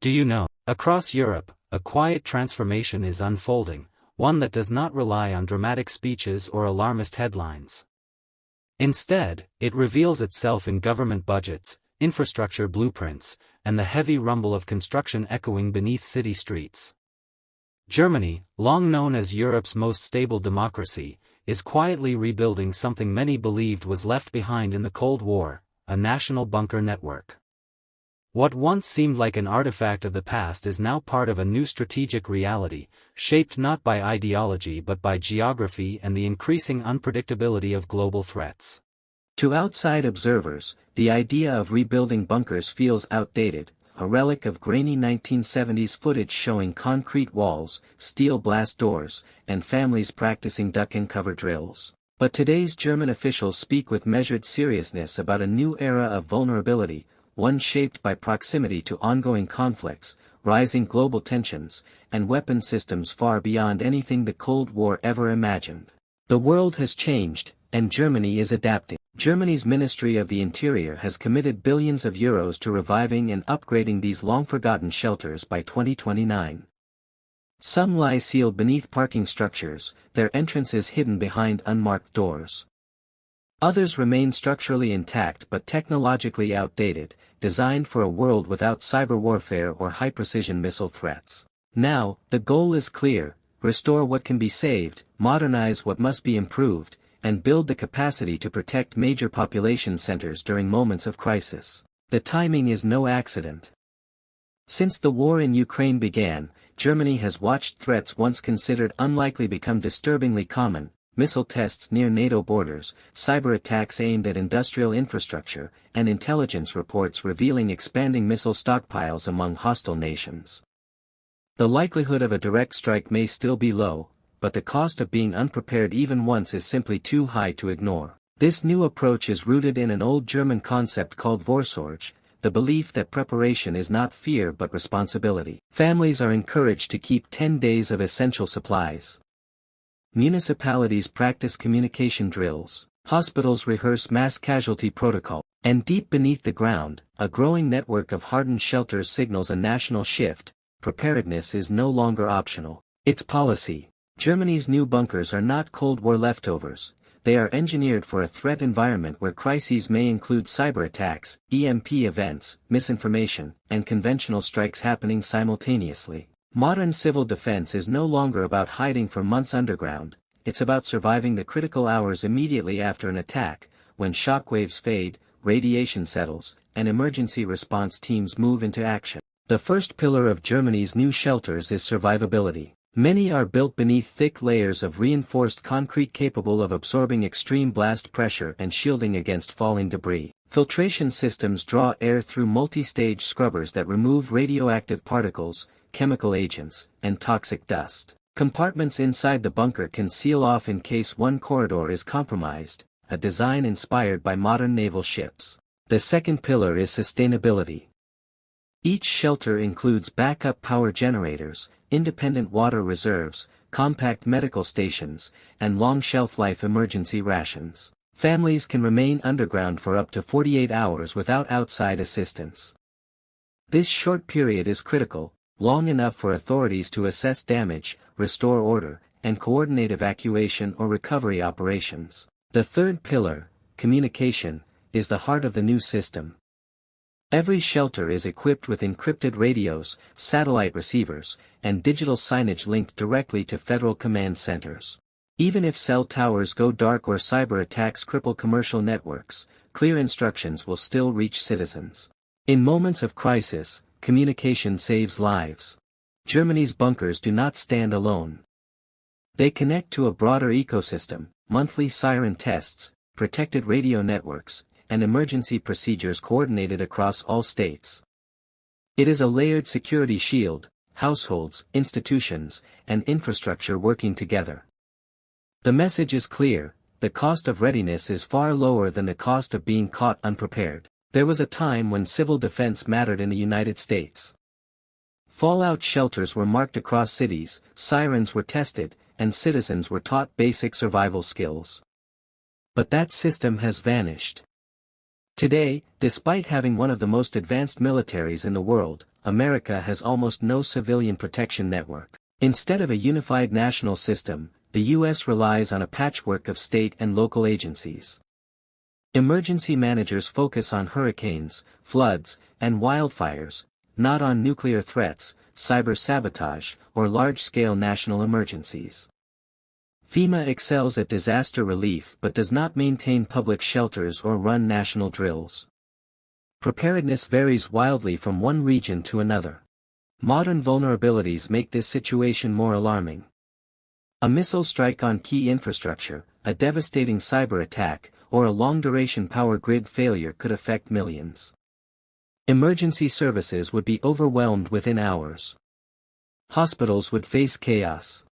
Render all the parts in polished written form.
Do you know, across Europe, a quiet transformation is unfolding, one that does not rely on dramatic speeches or alarmist headlines. Instead, it reveals itself in government budgets, infrastructure blueprints, and the heavy rumble of construction echoing beneath city streets. Germany, long known as Europe's most stable democracy, is quietly rebuilding something many believed was left behind in the Cold War, a national bunker network. What once seemed like an artifact of the past is now part of a new strategic reality, shaped not by ideology but by geography and the increasing unpredictability of global threats. To outside observers, the idea of rebuilding bunkers feels outdated, a relic of grainy 1970s footage showing concrete walls, steel blast doors, and families practicing duck-and-cover drills. But today's German officials speak with measured seriousness about a new era of vulnerability, one shaped by proximity to ongoing conflicts, rising global tensions, and weapon systems far beyond anything the Cold War ever imagined. The world has changed, and Germany is adapting. Germany's Ministry of the Interior has committed billions of euros to reviving and upgrading these long-forgotten shelters by 2029. Some lie sealed beneath parking structures, their entrances hidden behind unmarked doors. Others remain structurally intact but technologically outdated, designed for a world without cyber warfare or high-precision missile threats. Now, the goal is clear: restore what can be saved, modernize what must be improved, and build the capacity to protect major population centers during moments of crisis. The timing is no accident. Since the war in Ukraine began, Germany has watched threats once considered unlikely become disturbingly common: missile tests near NATO borders, cyber attacks aimed at industrial infrastructure, and intelligence reports revealing expanding missile stockpiles among hostile nations. The likelihood of a direct strike may still be low, but the cost of being unprepared even once is simply too high to ignore. This new approach is rooted in an old German concept called Vorsorge, the belief that preparation is not fear but responsibility. Families are encouraged to keep 10 days of essential supplies. Municipalities practice communication drills, hospitals rehearse mass casualty protocol, and deep beneath the ground, a growing network of hardened shelters signals a national shift. Preparedness is no longer optional, it's policy. Germany's new bunkers are not Cold War leftovers, they are engineered for a threat environment where crises may include cyber attacks, EMP events, misinformation, and conventional strikes happening simultaneously. Modern civil defense is no longer about hiding for months underground, it's about surviving the critical hours immediately after an attack, when shockwaves fade, radiation settles, and emergency response teams move into action. The first pillar of Germany's new shelters is survivability. Many are built beneath thick layers of reinforced concrete capable of absorbing extreme blast pressure and shielding against falling debris. Filtration systems draw air through multi-stage scrubbers that remove radioactive particles, chemical agents, and toxic dust. Compartments inside the bunker can seal off in case one corridor is compromised, a design inspired by modern naval ships. The second pillar is sustainability. Each shelter includes backup power generators, independent water reserves, compact medical stations, and long shelf-life emergency rations. Families can remain underground for up to 48 hours without outside assistance. This short period is critical, long enough for authorities to assess damage, restore order, and coordinate evacuation or recovery operations. The third pillar, communication, is the heart of the new system. Every shelter is equipped with encrypted radios, satellite receivers, and digital signage linked directly to federal command centers. Even if cell towers go dark or cyber attacks cripple commercial networks, clear instructions will still reach citizens. In moments of crisis, communication saves lives. Germany's bunkers do not stand alone. They connect to a broader ecosystem: monthly siren tests, protected radio networks, and emergency procedures coordinated across all states. It is a layered security shield: households, institutions, and infrastructure working together. The message is clear: the cost of readiness is far lower than the cost of being caught unprepared. There was a time when civil defense mattered in the United States. Fallout shelters were marked across cities, sirens were tested, and citizens were taught basic survival skills. But that system has vanished. Today, despite having one of the most advanced militaries in the world, America has almost no civilian protection network. Instead of a unified national system, the U.S. relies on a patchwork of state and local agencies. Emergency managers focus on hurricanes, floods, and wildfires, not on nuclear threats, cyber sabotage, or large-scale national emergencies. FEMA excels at disaster relief but does not maintain public shelters or run national drills. Preparedness varies wildly from one region to another. Modern vulnerabilities make this situation more alarming. A missile strike on key infrastructure, a devastating cyber attack, or a long-duration power grid failure could affect millions. Emergency services would be overwhelmed within hours. Hospitals would face chaos.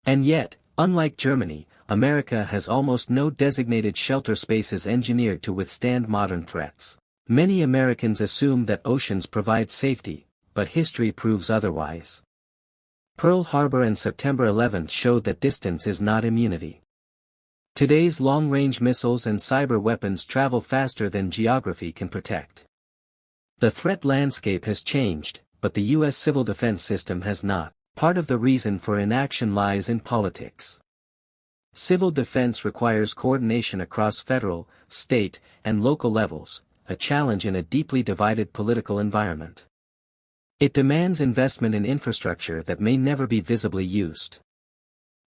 And yet, unlike Germany, America has almost no designated shelter spaces engineered to withstand modern threats. Many Americans assume that oceans provide safety, but history proves otherwise. Pearl Harbor and September 11 showed that distance is not immunity. Today's long-range missiles and cyber weapons travel faster than geography can protect. The threat landscape has changed, but the U.S. civil defense system has not. Part of the reason for inaction lies in politics. Civil defense requires coordination across federal, state, and local levels, a challenge in a deeply divided political environment. It demands investment in infrastructure that may never be visibly used.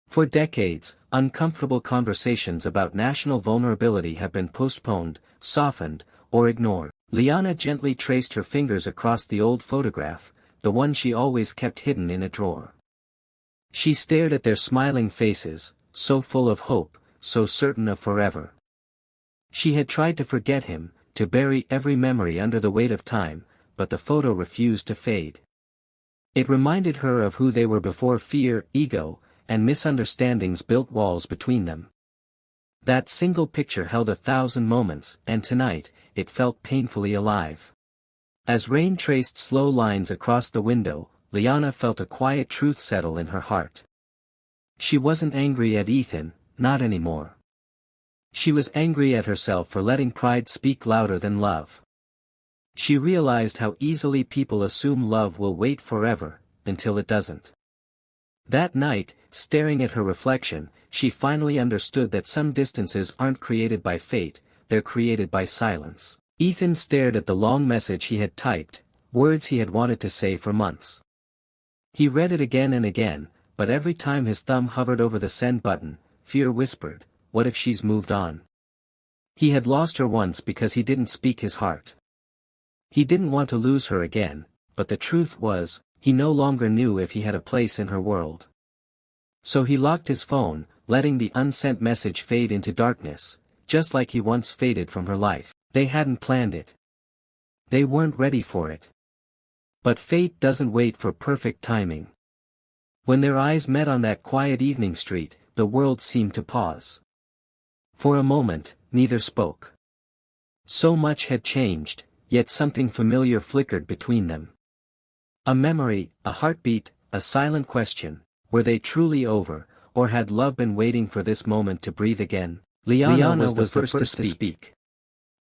For decades, uncomfortable conversations about national vulnerability have been postponed, softened, or ignored. Liana gently traced her fingers across the old photograph, the one she always kept hidden in a drawer. She stared at their smiling faces, so full of hope, so certain of forever. She had tried to forget him, to bury every memory under the weight of time, but the photo refused to fade. It reminded her of who they were before fear, ego, and misunderstandings built walls between them. That single picture held 1,000 moments, and tonight, it felt painfully alive. As rain traced slow lines across the window, Liana felt a quiet truth settle in her heart. She wasn't angry at Ethan, not anymore. She was angry at herself for letting pride speak louder than love. She realized how easily people assume love will wait forever, until it doesn't. That night, staring at her reflection, she finally understood that some distances aren't created by fate, they're created by silence. Ethan stared at the long message he had typed, words he had wanted to say for months. He read it again and again, but every time his thumb hovered over the send button, fear whispered, "What if she's moved on?" He had lost her once because he didn't speak his heart. He didn't want to lose her again, but the truth was, he no longer knew if he had a place in her world. So he locked his phone, letting the unsent message fade into darkness, just like he once faded from her life. They hadn't planned it. They weren't ready for it. But fate doesn't wait for perfect timing. When their eyes met on that quiet evening street, the world seemed to pause. For a moment, neither spoke. So much had changed, yet something familiar flickered between them. A memory, a heartbeat, a silent question, were they truly over, or had love been waiting for this moment to breathe again? Liana was the first to speak.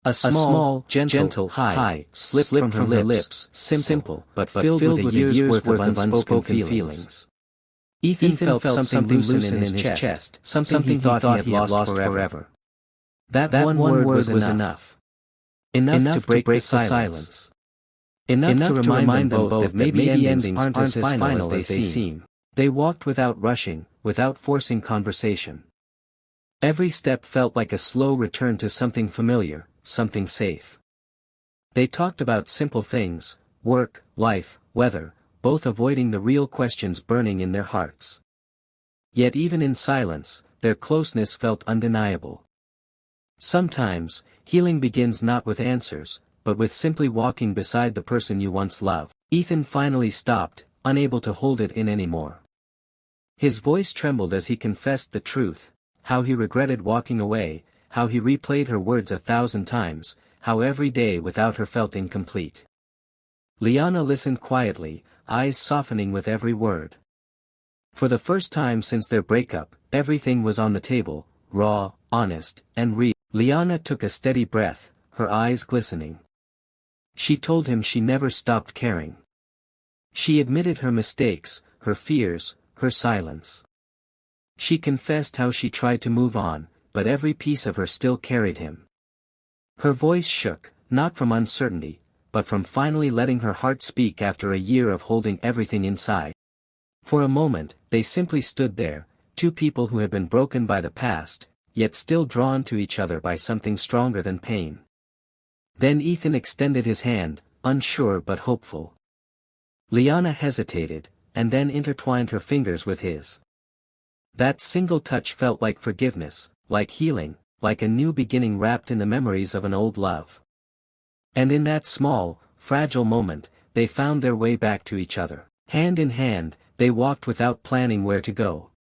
A small, gentle hi slipped from her lips, simple, but filled with a year's worth of unspoken feelings. Ethan felt something loosen in his chest, something he thought he had lost forever. That one word was enough. Enough to break the silence. Enough to remind them both that maybe endings aren't as final as they seem. They walked without rushing, without forcing conversation. Every step felt like a slow return to something familiar, something safe. They talked about simple things, work, life, weather, both avoiding the real questions burning in their hearts. Yet even in silence, their closeness felt undeniable. Sometimes, healing begins not with answers, but with simply walking beside the person you once loved. Ethan finally stopped, unable to hold it in anymore. His voice trembled as he confessed the truth, how he regretted walking away, how he replayed her words 1,000 times, how every day without her felt incomplete. Liana listened quietly, eyes softening with every word. For the first time since their breakup, everything was on the table, raw, honest, and real. Liana took a steady breath, her eyes glistening. She told him she never stopped caring. She admitted her mistakes, her fears, her silence. She confessed how she tried to move on, but every piece of her still carried him. Her voice shook, not from uncertainty, but from finally letting her heart speak after a year of holding everything inside. For a moment, they simply stood there, two people who had been broken by the past, yet still drawn to each other by something stronger than pain. Then Ethan extended his hand, unsure but hopeful. Liana hesitated, and then intertwined her fingers with his. That single touch felt like forgiveness, like healing, like a new beginning wrapped in the memories of an old love. And in that small, fragile moment, they found their way back to each other. Hand in hand, they walked without planning where to go.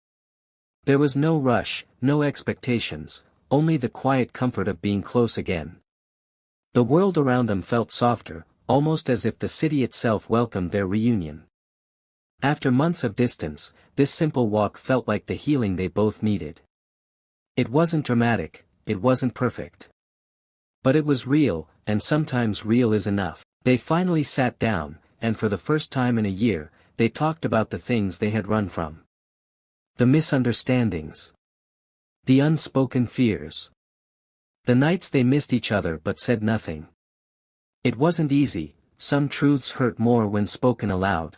There was no rush, no expectations, only the quiet comfort of being close again. The world around them felt softer, almost as if the city itself welcomed their reunion. After months of distance, this simple walk felt like the healing they both needed. It wasn't dramatic, it wasn't perfect. But it was real, and sometimes real is enough. They finally sat down, and for the first time in a year, they talked about the things they had run from. The misunderstandings. The unspoken fears. The nights they missed each other but said nothing. It wasn't easy, some truths hurt more when spoken aloud.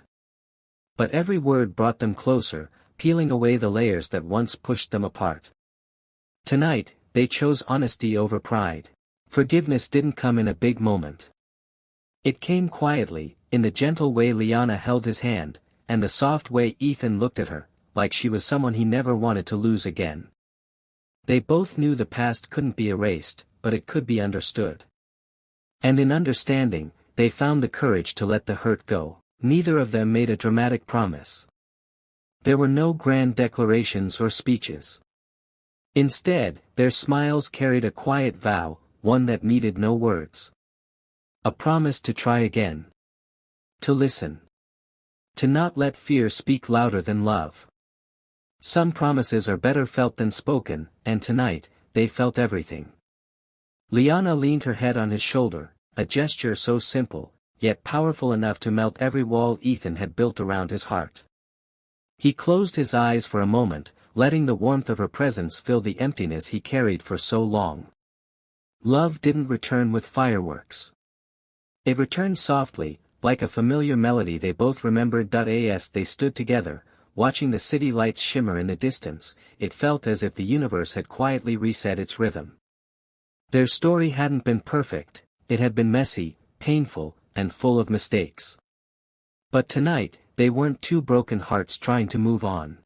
But every word brought them closer, peeling away the layers that once pushed them apart. Tonight, they chose honesty over pride. Forgiveness didn't come in a big moment. It came quietly, in the gentle way Liana held his hand, and the soft way Ethan looked at her, like she was someone he never wanted to lose again. They both knew the past couldn't be erased, but it could be understood. And in understanding, they found the courage to let the hurt go. Neither of them made a dramatic promise. There were no grand declarations or speeches. Instead, their smiles carried a quiet vow, one that needed no words. A promise to try again. To listen. To not let fear speak louder than love. Some promises are better felt than spoken, and tonight, they felt everything. Liana leaned her head on his shoulder, a gesture so simple, yet powerful enough to melt every wall Ethan had built around his heart. He closed his eyes for a moment, letting the warmth of her presence fill the emptiness he carried for so long. Love didn't return with fireworks. It returned softly, like a familiar melody they both remembered. As they stood together, watching the city lights shimmer in the distance, it felt as if the universe had quietly reset its rhythm. Their story hadn't been perfect, it had been messy, painful, and full of mistakes. But tonight, they weren't two broken hearts trying to move on.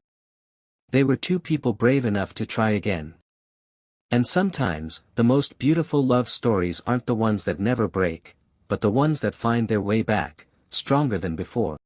They were two people brave enough to try again. And sometimes, the most beautiful love stories aren't the ones that never break, but the ones that find their way back, stronger than before.